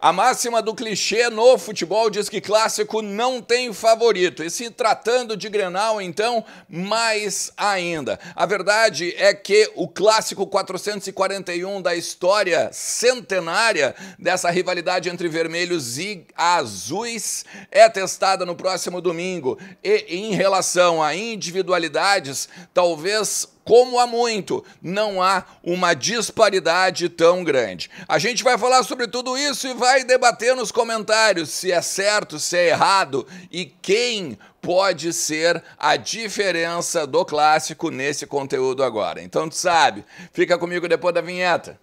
A máxima do clichê no futebol diz que clássico não tem favorito. E se tratando de Grenal, então, mais ainda. A verdade é que o clássico 441 da história centenária dessa rivalidade entre vermelhos e azuis é testada no próximo domingo. E em relação a individualidades, talvez como há muito, não há uma disparidade tão grande. A gente vai falar sobre tudo isso e vai debater nos comentários se é certo, se é errado e quem pode ser a diferença do clássico nesse conteúdo agora. Então tu sabe, fica comigo depois da vinheta.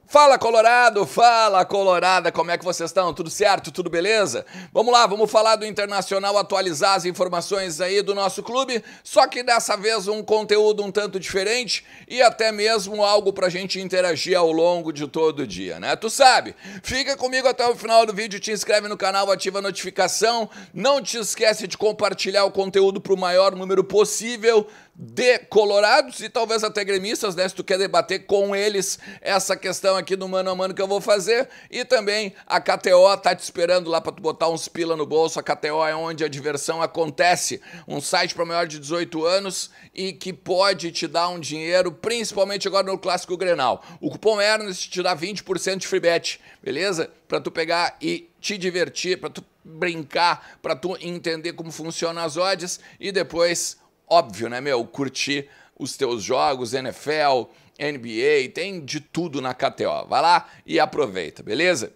Fala Colorado, fala Colorada, como é que vocês estão? Tudo certo? Tudo beleza? Vamos lá, vamos falar do Internacional, atualizar as informações aí do nosso clube, só que dessa vez um conteúdo um tanto diferente e até mesmo algo pra gente interagir ao longo de todo o dia, né? Tu sabe, fica comigo até o final do vídeo, te inscreve no canal, ativa a notificação, não te esquece de compartilhar o conteúdo pro maior número possível de colorados e talvez até gremistas, né? Se tu quer debater com eles essa questão aqui do mano a mano que eu vou fazer. E também a KTO tá te esperando lá para tu botar uns pila no bolso. A KTO é onde a diversão acontece. Um site para maior de 18 anos e que pode te dar um dinheiro, principalmente agora no Clássico Grenal. O cupom Ernest te dá 20% de free bet, beleza? Para tu pegar e te divertir, para tu brincar, para tu entender como funcionam as odds e depois, óbvio, né, meu, curtir os teus jogos, NFL, NBA, tem de tudo na KTO. Vai lá e aproveita, beleza?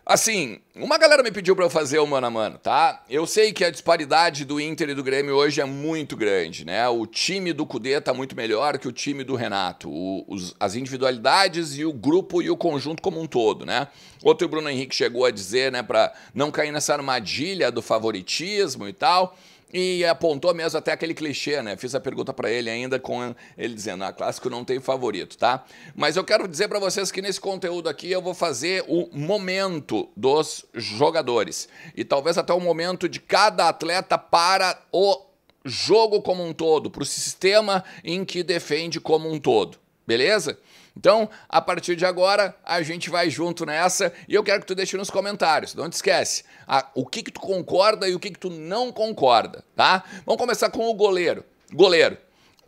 Assim, uma galera me pediu pra eu fazer o mano a mano, tá? Eu sei que a disparidade do Inter e do Grêmio hoje é muito grande, né? O time do Cudê tá muito melhor que o time do Renato. As individualidades e o grupo e o conjunto como um todo, né? Outro, o Bruno Henrique chegou a dizer, né, pra não cair nessa armadilha do favoritismo e tal. E apontou mesmo até aquele clichê, né? Fiz a pergunta pra ele ainda com ele dizendo, clássico não tem favorito, tá? Mas eu quero dizer pra vocês que nesse conteúdo aqui eu vou fazer o momento dos jogadores. E talvez até o momento de cada atleta para o jogo como um todo, pro sistema em que defende como um todo, beleza? Então, a partir de agora, a gente vai junto nessa e eu quero que tu deixe nos comentários, não te esquece, o que tu concorda e o que tu não concorda, tá? Vamos começar com o goleiro. Goleiro,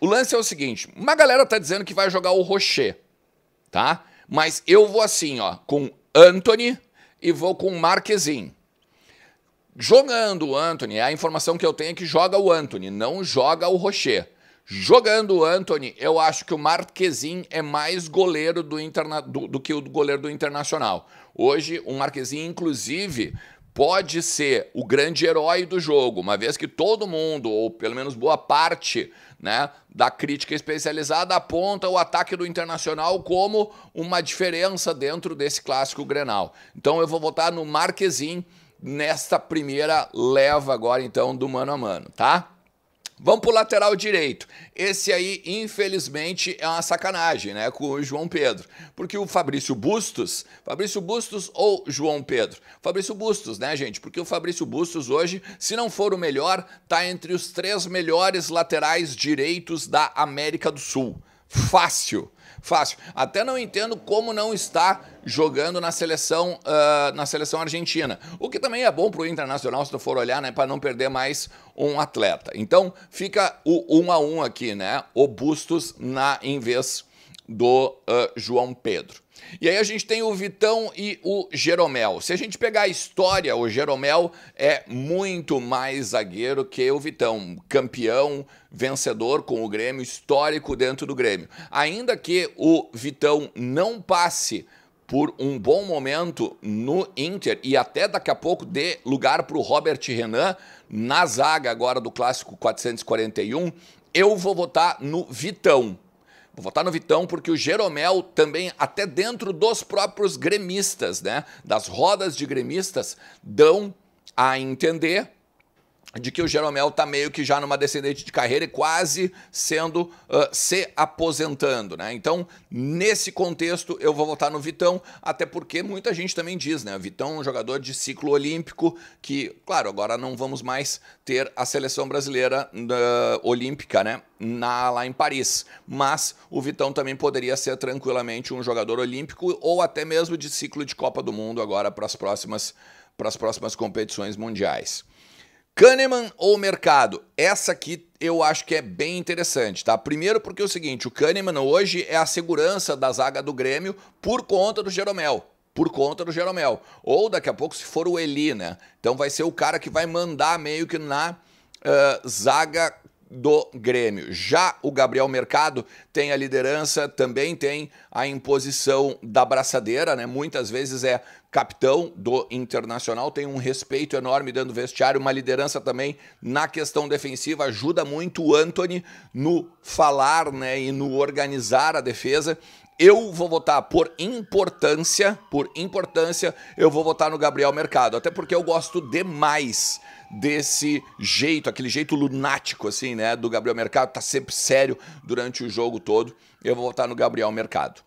o lance é o seguinte, uma galera tá dizendo que vai jogar o Rocher, tá? Mas eu vou assim, ó, com Antony e vou com Marquezin. Jogando o Antony, a informação que eu tenho é que joga o Antony, não joga o Rocher. Jogando o Antony, eu acho que o Marquezin é mais goleiro do que o goleiro do Internacional. Hoje, o Marquezin, inclusive, pode ser o grande herói do jogo, uma vez que todo mundo, ou pelo menos boa parte, né, da crítica especializada aponta o ataque do Internacional como uma diferença dentro desse clássico Grenal. Então eu vou votar no Marquezin nesta primeira leva agora, então, do mano a mano, tá? Vamos pro lateral direito. Esse aí, infelizmente, é uma sacanagem, né, com o João Pedro. Porque o Fabrício Bustos ou João Pedro? Fabrício Bustos, né, gente? Porque o Fabrício Bustos hoje, se não for o melhor, tá entre os 3 melhores laterais direitos da América do Sul. Fácil. Fácil. Até não entendo como não está jogando na seleção argentina. O que também é bom para o Internacional, se tu for olhar, né, para não perder mais um atleta. Então, fica o 1 a 1 aqui, né? O Bustos em vez do João Pedro. E aí a gente tem o Vitão e o Jeromel. Se a gente pegar a história, o Jeromel é muito mais zagueiro que o Vitão. Campeão, vencedor com o Grêmio, histórico dentro do Grêmio. Ainda que o Vitão não passe por um bom momento no Inter e até daqui a pouco dê lugar para o Robert Renan na zaga agora do Clássico 441, eu vou votar no Vitão. Vou votar no Vitão porque o Jeromel também, até dentro dos próprios gremistas, né, das rodas de gremistas, dão a entender de que o Jeromel está meio que já numa descendente de carreira e quase sendo se aposentando, né? Então, nesse contexto, eu vou votar no Vitão, até porque muita gente também diz, né? O Vitão é um jogador de ciclo olímpico que, claro, agora não vamos mais ter a seleção brasileira olímpica, né? Lá em Paris, mas o Vitão também poderia ser tranquilamente um jogador olímpico ou até mesmo de ciclo de Copa do Mundo agora para as próximas competições mundiais. Kahneman ou Mercado? Essa aqui eu acho que é bem interessante, tá? Primeiro porque é o seguinte, o Kahneman hoje é a segurança da zaga do Grêmio por conta do Jeromel. Por conta do Jeromel. Ou daqui a pouco se for o Eli, né? Então vai ser o cara que vai mandar meio que na zaga do Grêmio. Já o Gabriel Mercado tem a liderança, também tem a imposição da braçadeira, né? Muitas vezes é capitão do Internacional, tem um respeito enorme dentro do vestiário, uma liderança também na questão defensiva, ajuda muito o Antony no falar, né, e no organizar a defesa. Eu vou votar por importância, eu vou votar no Gabriel Mercado, até porque eu gosto demais desse jeito, aquele jeito lunático, assim, né, do Gabriel Mercado, tá sempre sério durante o jogo todo. Eu vou votar no Gabriel Mercado.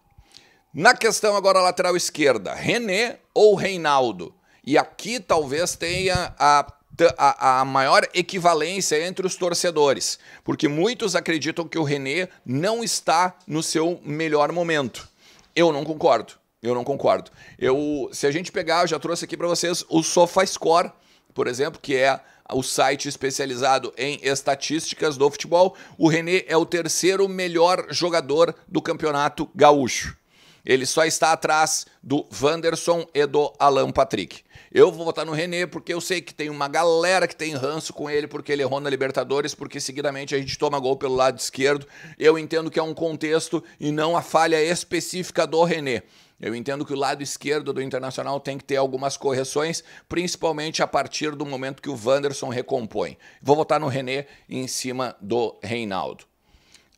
Na questão agora lateral esquerda, René ou Reinaldo? E aqui talvez tenha a maior equivalência entre os torcedores, porque muitos acreditam que o René não está no seu melhor momento. Eu não concordo, se a gente pegar, eu já trouxe aqui para vocês o SofaScore, por exemplo, que é o site especializado em estatísticas do futebol, o René é o terceiro melhor jogador do Campeonato Gaúcho. Ele só está atrás do Wanderson e do Alan Patrick. Eu vou votar no René porque eu sei que tem uma galera que tem ranço com ele porque ele errou na Libertadores, porque seguidamente a gente toma gol pelo lado esquerdo. Eu entendo que é um contexto e não a falha específica do René. Eu entendo que o lado esquerdo do Internacional tem que ter algumas correções, principalmente a partir do momento que o Wanderson recompõe. Vou votar no René em cima do Reinaldo.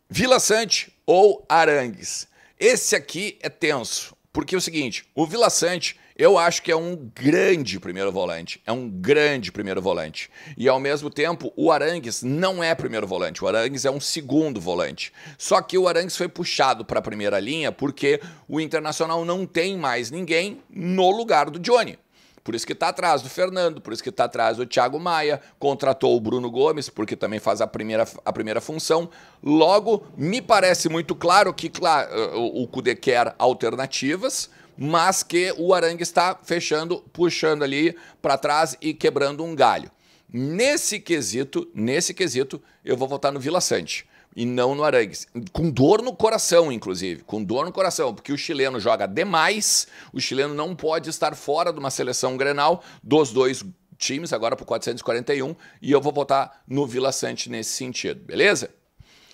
Vila Sante ou Arangues? Esse aqui é tenso, porque é o seguinte, o Vila Sante eu acho que é um grande primeiro volante, E ao mesmo tempo o Arangues não é primeiro volante, o Arangues é um segundo volante. Só que o Arangues foi puxado para a primeira linha porque o Internacional não tem mais ninguém no lugar do Johnny. Por isso que está atrás do Fernando, por isso que está atrás do Thiago Maia, contratou o Bruno Gomes, porque também faz a primeira função. Logo, me parece muito claro que o Kudê quer alternativas, mas que o Arangues está puxando ali para trás e quebrando um galho. Nesse quesito, eu vou votar no Vila Sante e não no Arangues. Com dor no coração, inclusive. Porque o chileno joga demais, o chileno não pode estar fora de uma seleção Grenal dos dois times, agora para o 441, e eu vou votar no Vila Sante nesse sentido, beleza?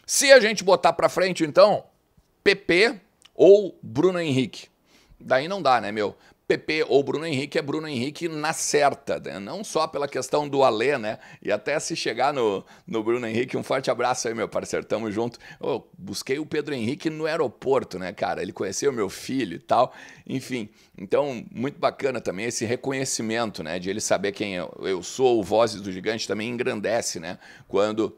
Se a gente botar para frente, então, PP ou Bruno Henrique? Daí não dá, né, meu? PP ou Bruno Henrique é Bruno Henrique na certa, né? Não só pela questão do Alê, né? E até se chegar no Bruno Henrique, um forte abraço aí, meu parceiro, tamo junto. Eu busquei o Pedro Henrique no aeroporto, né, cara? Ele conheceu meu filho e tal, enfim. Então, muito bacana também esse reconhecimento, né? De ele saber quem eu sou, o Vozes do Gigante também engrandece, né? Quando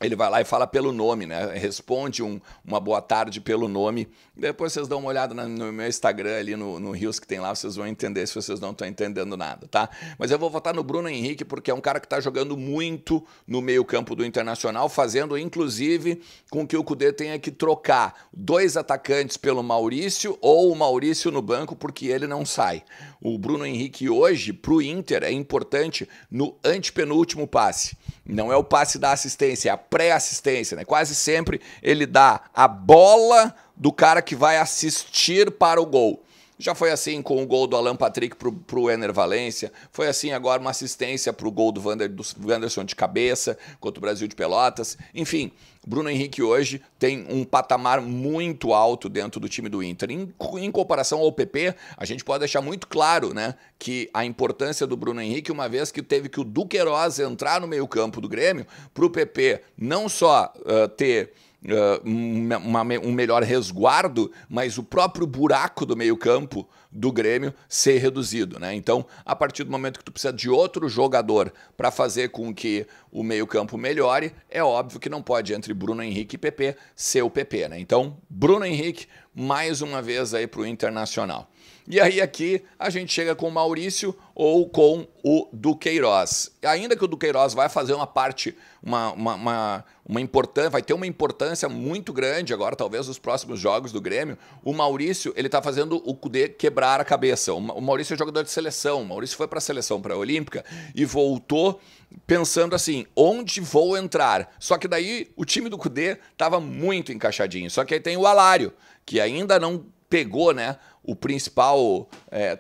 ele vai lá e fala pelo nome, né? Responde uma boa tarde pelo nome. Depois vocês dão uma olhada no meu Instagram ali, no Rios que tem lá, vocês vão entender se vocês não estão entendendo nada, tá? Mas eu vou votar no Bruno Henrique porque é um cara que está jogando muito no meio-campo do Internacional, fazendo inclusive com que o Kudê tenha que trocar 2 atacantes pelo Maurício ou o Maurício no banco porque ele não sai. O Bruno Henrique hoje, para o Inter, é importante no antepenúltimo passe. Não é o passe da assistência, é a pré-assistência, né? Quase sempre ele dá a bola do cara que vai assistir para o gol. Já foi assim com o gol do Alan Patrick pro Ener Valencia, foi assim agora uma assistência pro gol do Wanderson de cabeça contra o Brasil de Pelotas. Enfim, Bruno Henrique hoje tem um patamar muito alto dentro do time do Inter. Em comparação ao PP, a gente pode deixar muito claro, né, que a importância do Bruno Henrique, uma vez que teve que o Duqueiroz entrar no meio-campo do Grêmio, pro PP não só ter um melhor resguardo, mas o próprio buraco do meio-campo do Grêmio ser reduzido, né? Então, a partir do momento que tu precisa de outro jogador para fazer com que o meio-campo melhore, é óbvio que não pode, entre Bruno Henrique e PP, ser o PP, né? Então, Bruno Henrique, mais uma vez aí para o Internacional. E aí aqui a gente chega com o Maurício ou com o Duqueiroz. Ainda que o Duqueiroz vai fazer uma parte, vai ter uma importância muito grande agora, talvez nos próximos jogos do Grêmio, o Maurício, ele tá fazendo o Kudê quebrar a cabeça. O Maurício é jogador de seleção, o Maurício foi para a seleção pré-olímpica e voltou pensando assim, onde vou entrar? Só que daí o time do Kudê tava muito encaixadinho, só que aí tem o Alário, que ainda não pegou, né, o principal,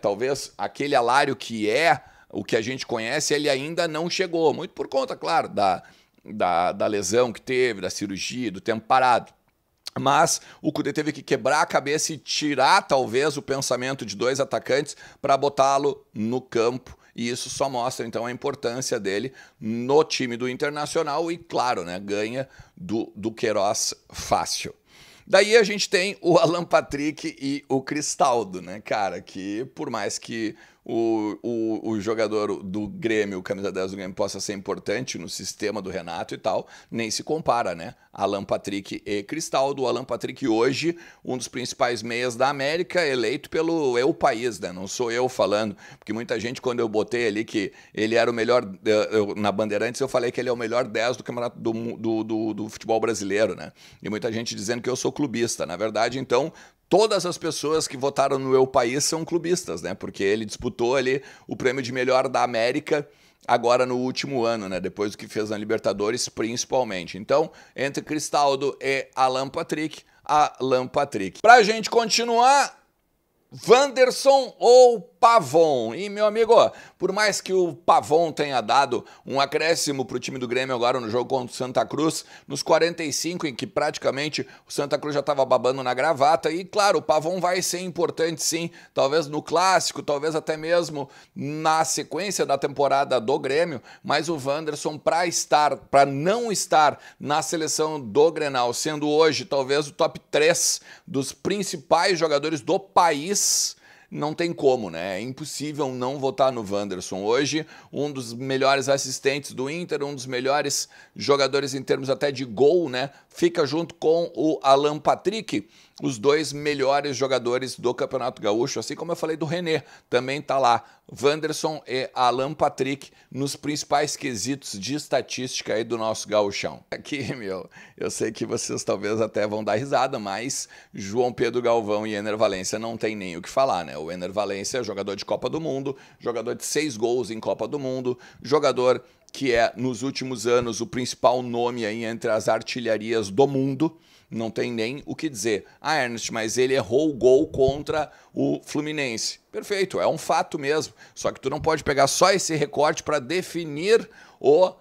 talvez aquele Alário que é o que a gente conhece, ele ainda não chegou, muito por conta, claro, da lesão que teve, da cirurgia, do tempo parado. Mas o Kudê teve que quebrar a cabeça e tirar, talvez, o pensamento de dois atacantes para botá-lo no campo. E isso só mostra, então, a importância dele no time do Internacional e, claro, né, ganha do Queiroz fácil. Daí a gente tem o Alan Patrick e o Cristaldo, né, cara, que por mais que o jogador do Grêmio, o camisa 10 do Grêmio, possa ser importante no sistema do Renato e tal, nem se compara, né? Alan Patrick e Cristaldo. O Alan Patrick hoje, um dos principais meias da América, eleito pelo Eu País, né? Não sou eu falando, porque muita gente, quando eu botei ali que ele era o melhor, na Bandeirantes, eu falei que ele é o melhor 10 do campeonato do futebol brasileiro, né? E muita gente dizendo que eu sou clubista. Na verdade, então, todas as pessoas que votaram no Eu País são clubistas, né? Porque ele disputou ali o prêmio de melhor da América agora no último ano, né? Depois do que fez na Libertadores, principalmente. Então, entre Cristaldo e Alan Patrick, Pra gente continuar, Wanderson ou Pavon? E, meu amigo, por mais que o Pavon tenha dado um acréscimo para o time do Grêmio agora no jogo contra o Santa Cruz, nos 45, em que praticamente o Santa Cruz já estava babando na gravata, e claro, o Pavon vai ser importante sim, talvez no clássico, talvez até mesmo na sequência da temporada do Grêmio, mas o Wanderson, para não estar na seleção do Grenal, sendo hoje talvez o top 3 dos principais jogadores do país, não tem como, né? É impossível não votar no Wanderson. Hoje, um dos melhores assistentes do Inter, um dos melhores jogadores em termos até de gol, né? Fica junto com o Alan Patrick, os dois melhores jogadores do Campeonato Gaúcho, assim como eu falei do René, também tá lá. Wanderson e Alan Patrick nos principais quesitos de estatística aí do nosso gauchão. Aqui, meu, eu sei que vocês talvez até vão dar risada, mas João Pedro Galvão e Ener Valencia não tem nem o que falar, né? O Ener Valencia é jogador de Copa do Mundo, jogador de 6 gols em Copa do Mundo, jogador que é, nos últimos anos, o principal nome aí entre as artilharias do mundo. Não tem nem o que dizer. Ah, Ernest, mas ele errou o gol contra o Fluminense. Perfeito, é um fato mesmo. Só que tu não pode pegar só esse recorte para definir o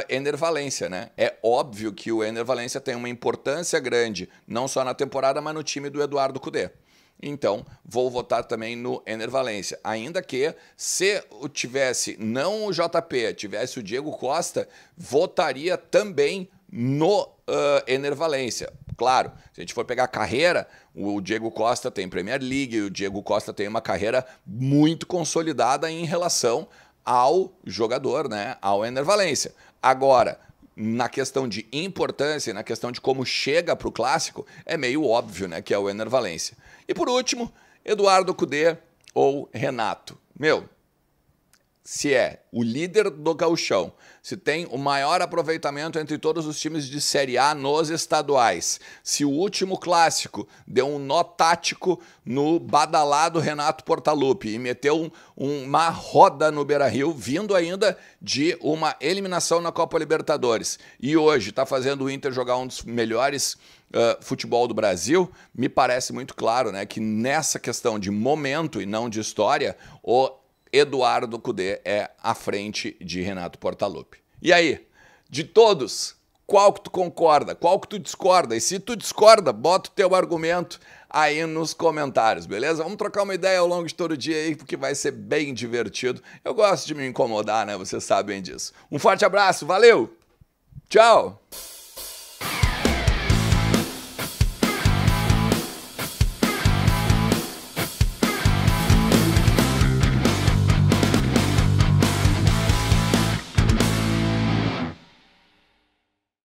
Ener Valencia, né? É óbvio que o Ener Valencia tem uma importância grande, não só na temporada, mas no time do Eduardo Cudê. Então, vou votar também no Ener Valencia. Ainda que, se tivesse não o JP, tivesse o Diego Costa, votaria também no Ener Valencia. Claro, se a gente for pegar a carreira, o Diego Costa tem Premier League, o Diego Costa tem uma carreira muito consolidada em relação ao jogador, né, ao Ener Valencia. Agora, na questão de importância, na questão de como chega para o clássico, é meio óbvio, né, que é o Ener Valencia. E por último, Eduardo Cudê ou Renato. Meu, se é o líder do gauchão, se tem o maior aproveitamento entre todos os times de Série A nos estaduais, se o último clássico deu um nó tático no badalado Renato Portaluppi e meteu uma roda no Beira-Rio, vindo ainda de uma eliminação na Copa Libertadores, e hoje está fazendo o Inter jogar um dos melhores futebol do Brasil, me parece muito claro, né, que nessa questão de momento e não de história, o Eduardo Cudê é à frente de Renato Portaluppi. E aí, de todos, qual que tu concorda, qual que tu discorda? E se tu discorda, bota o teu argumento aí nos comentários, beleza? Vamos trocar uma ideia ao longo de todo o dia aí, porque vai ser bem divertido. Eu gosto de me incomodar, né? Vocês sabem disso. Um forte abraço, valeu! Tchau!